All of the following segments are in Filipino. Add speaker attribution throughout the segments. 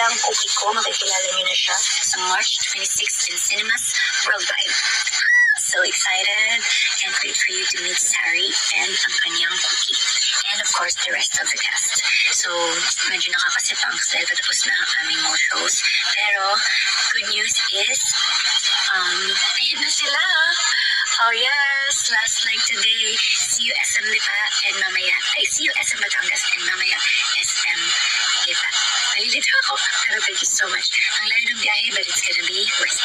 Speaker 1: Ang Cookie ko, makikilala niyo na siya sa March 26 in cinemas worldwide. So excited. Can't wait for you to meet Sari and ang kanyang Cookie. And of course, the rest of the cast. So, medyo nakakasipang dahil patapos na ang aming mga shows. Pero, good news is, ayan na sila. Oh yes, last night today, see you SM Lipa and mamaya, see you SM Batangas and mamaya SM Lipa. Nalilito ako, pero thank you so much. Ang layo ng biyahe, but it's gonna be worth it.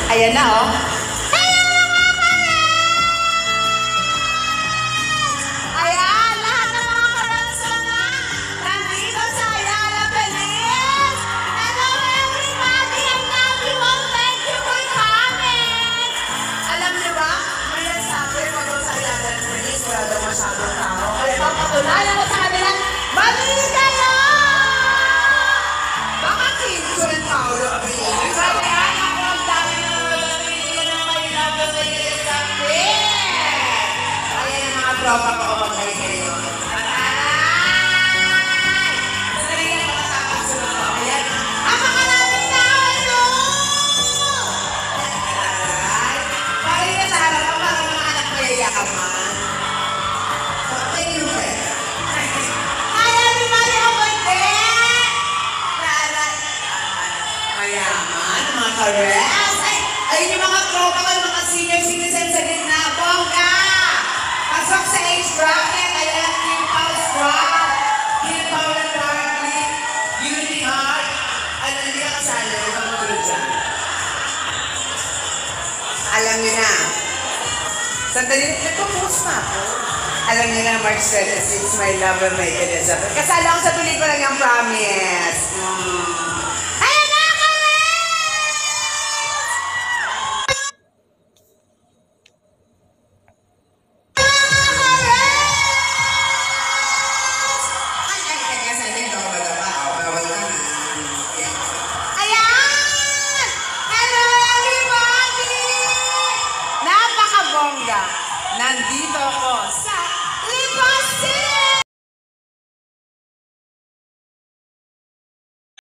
Speaker 2: Ayan na, oh. Ayan, lahat ng mga karansan na nandito sa Ayala Feliz. Hello, everybody. I love you all. Thank you for coming. Alam niyo ba, may nagsabi pag sa Ayala Feliz, wala daw masyadong tao. Kaya papatunayan ko sa kanila, mali kayo! Baka Kinso and Paolo Abilis. Tropa ko ang magkali kayo. Aray! Sandali yan, makasama sa mga ayan. Ang mga namin tao, ito! Aray! Parang yung sa harap, parang mga anak ko yayaman. Thank you, friend. Hi, everybody! Ako birthday! Aray! Mayaman, mga kares. Ayun yung mga tropa ko, mga senior citizen sa gitna. Bongga! Pasok sa age bracket, ayan, Kim Pao Squad, Kim Pao and Darby, Beauty Heart, ano hindi ka kasali, ito mo tulad dyan. Alam niyo na, sandali, nagpo-post na ako. Alam niyo na, March 26, my lover, my Elizabeth. Kasala ako sa pelikula ng Promise. Ayan na, nandito ako sa Lipa City!